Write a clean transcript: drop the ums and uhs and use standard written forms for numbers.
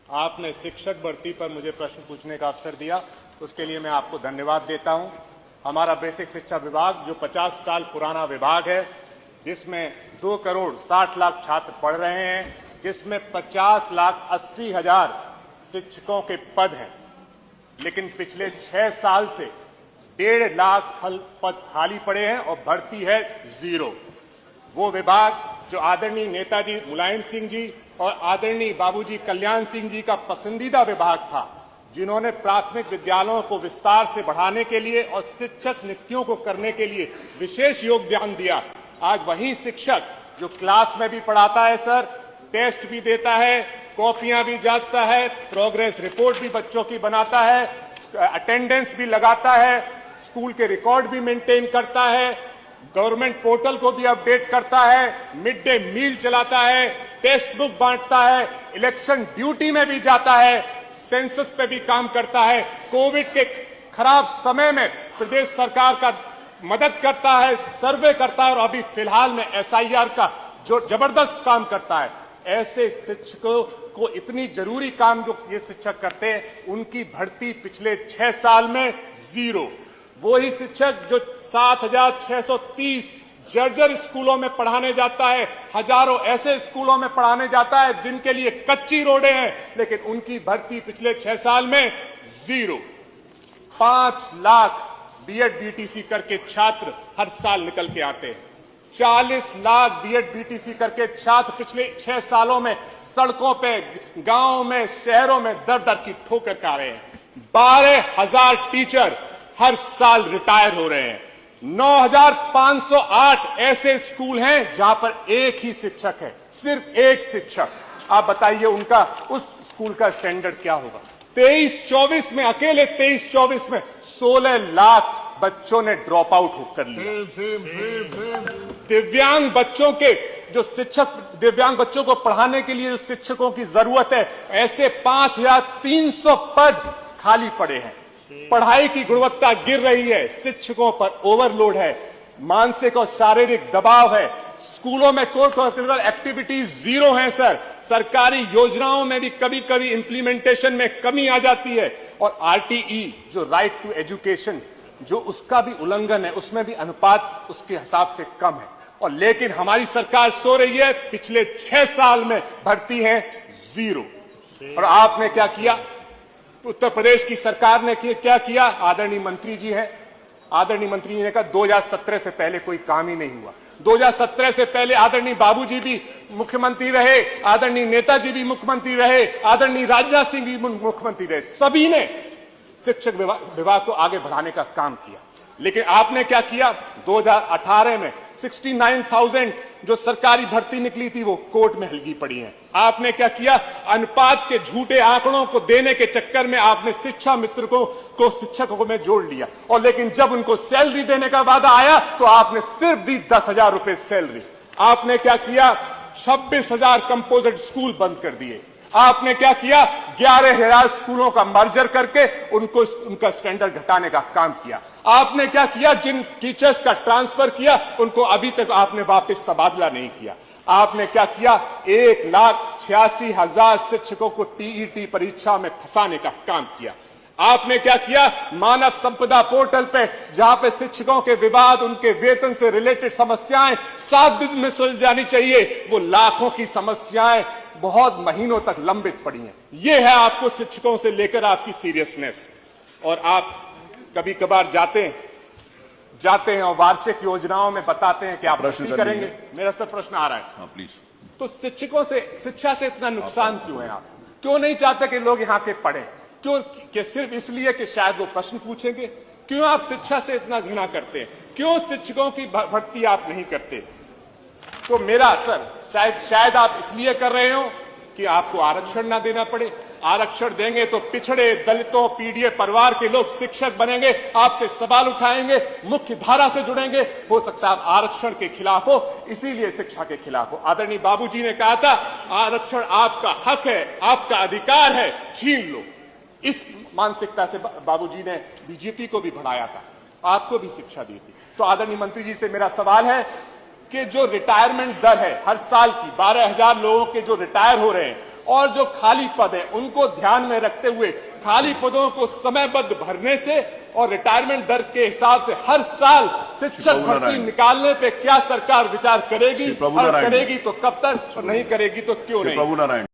आपने शिक्षक भर्ती पर मुझे प्रश्न पूछने का अवसर दिया, उसके लिए मैं आपको धन्यवाद देता हूं। हमारा बेसिक शिक्षा विभाग जो 50 साल पुराना विभाग है, जिसमें 2 करोड़ 60 लाख छात्र पढ़ रहे हैं, जिसमें 50,80,000 शिक्षकों के पद हैं, लेकिन पिछले 6 साल से 1.5 लाख पद खाली पड़े हैं और भर्ती है 0। वो विभाग जो आदरणीय नेताजी मुलायम सिंह जी और आदरणीय बाबूजी कल्याण सिंह जी का पसंदीदा विभाग था, जिन्होंने प्राथमिक विद्यालयों को विस्तार से बढ़ाने के लिए और शिक्षक नियुक्तियों को करने के लिए विशेष योगदान दिया, आज वही शिक्षक जो क्लास में भी पढ़ाता है सर, टेस्ट भी देता है, कॉपियां भी जांचता है, प्रोग्रेस रिपोर्ट भी बच्चों की बनाता है, अटेंडेंस भी लगाता है, स्कूल के रिकॉर्ड भी मेंटेन करता है, गवर्नमेंट पोर्टल को भी अपडेट करता है, मिड डे मील चलाता है, टेक्स्ट बुक बांटता है, इलेक्शन ड्यूटी में भी जाता है, सेंसस पे भी काम करता है, कोविड के खराब समय में प्रदेश सरकार का मदद करता है, सर्वे करता है और अभी फिलहाल में SIR का जो जबरदस्त काम करता है। ऐसे शिक्षकों को इतनी जरूरी काम जो ये शिक्षक करते हैं, उनकी भर्ती पिछले 6 साल में 0। वो ही शिक्षक जो 7,630 जर्जर स्कूलों में पढ़ाने जाता है, हजारों ऐसे स्कूलों में पढ़ाने जाता है जिनके लिए कच्ची रोडें हैं, लेकिन उनकी भर्ती पिछले 6 साल में 0। 5 लाख BEd BTC करके छात्र हर साल निकल के आते हैं। 40 लाख BEd BTC करके छात्र पिछले 6 सालों में सड़कों पे, गांवों में, शहरों में दर दर की ठोकर खा रहे हैं। 12,000 टीचर हर साल रिटायर हो रहे हैं। 9,508 ऐसे स्कूल हैं जहां पर एक ही शिक्षक है, सिर्फ एक शिक्षक। आप बताइए उनका, उस स्कूल का स्टैंडर्ड क्या होगा। 23-24 में, अकेले 23-24 में 16 लाख बच्चों ने ड्रॉप आउट कर लिया। दिव्यांग बच्चों के जो शिक्षक, दिव्यांग बच्चों को पढ़ाने के लिए जो शिक्षकों की जरूरत है, ऐसे 5,300 पद खाली पड़े हैं। पढ़ाई की गुणवत्ता गिर रही है, शिक्षकों पर ओवरलोड है, मानसिक और शारीरिक दबाव है, स्कूलों में को करिकुलर एक्टिविटीज 0 है सर। सरकारी योजनाओं में भी कभी कभी इंप्लीमेंटेशन में कमी आ जाती है, और RTE जो राइट टू एजुकेशन, जो उसका भी उल्लंघन है, उसमें भी अनुपात उसके हिसाब से कम है। और लेकिन हमारी सरकार सो रही है, पिछले 6 साल में भर्ती है 0। और आपने क्या किया, उत्तर प्रदेश की सरकार ने क्या किया, आदरणीय मंत्री जी हैं, आदरणीय मंत्री जी ने कहा 2017 से पहले कोई काम ही नहीं हुआ। 2017 से पहले आदरणीय बाबूजी भी मुख्यमंत्री रहे, आदरणीय नेताजी भी मुख्यमंत्री रहे, आदरणीय राजनाथ सिंह भी मुख्यमंत्री रहे, सभी ने शिक्षक विभाग को आगे बढ़ाने का काम किया। लेकिन आपने क्या किया, 2018 में 69,000 जो सरकारी भर्ती निकली थी वो कोर्ट में हलगी पड़ी है। आपने क्या किया, अनुपात के झूठे आंकड़ों को देने के चक्कर में आपने शिक्षा मित्र को शिक्षकों में जोड़ लिया, और लेकिन जब उनको सैलरी देने का वादा आया तो आपने सिर्फ दी 10,000 रुपए सैलरी। आपने क्या किया, 26,000 कंपोजिट स्कूल बंद कर दिए। आपने क्या किया, 11,000 स्कूलों का मर्जर करके उनका स्टैंडर्ड घटाने का काम किया। आपने क्या किया, जिन टीचर्स का ट्रांसफर किया उनको अभी तक आपने वापस तबादला नहीं किया। आपने क्या किया, 1,86,000 शिक्षकों को TET परीक्षा में फंसाने का काम किया। आपने क्या किया, मानव संपदा पोर्टल पे, जहां पे शिक्षकों के विवाद, उनके वेतन से रिलेटेड समस्याएं 7 दिन में सुलझ जानी चाहिए, वो लाखों की समस्याएं बहुत महीनों तक लंबित पड़ी हैं। ये है आपको शिक्षकों से लेकर आपकी सीरियसनेस। और आप कभी कभार जाते हैं और वार्षिक योजनाओं में बताते हैं कि आप प्रश्न करेंगे। मेरा सब प्रश्न आ रहा है। हाँ प्लीज। तो शिक्षकों से, शिक्षा से इतना नुकसान क्यों है? आप क्यों नहीं चाहते कि लोग यहाँ के पढ़ें? क्यों कि सिर्फ इसलिए कि शायद वो प्रश्न पूछेंगे? क्यों आप शिक्षा से इतना घृणा करते हैं? क्यों शिक्षकों की भर्ती आप नहीं करते? तो मेरा सर, शायद आप इसलिए कर रहे हो कि आपको आरक्षण ना देना पड़े। आरक्षण देंगे तो पिछड़े, दलितों, पीड़ित परिवार के लोग शिक्षक बनेंगे, आपसे सवाल उठाएंगे, मुख्य धारा से जुड़ेंगे। हो सकता है आप आरक्षण के खिलाफ हो, इसीलिए शिक्षा के खिलाफ हो। आदरणीय बाबूजी ने कहा था, आरक्षण आपका हक है, आपका अधिकार है, छीन लो। इस मानसिकता से बाबूजी ने बीजेपी को भी बढ़ाया था, आपको भी शिक्षा दी थी। तो आदरणीय मंत्री जी से मेरा सवाल है कि जो रिटायरमेंट दर है हर साल की, 12,000 लोगों के जो रिटायर हो रहे हैं, और जो खाली पद है उनको ध्यान में रखते हुए खाली पदों को समयबद्ध भरने से और रिटायरमेंट दर के हिसाब से हर साल शिक्षक भर्ती निकालने पे क्या सरकार विचार करेगी, और करेगी तो कब तक, और नहीं करेगी तो क्यों नहीं।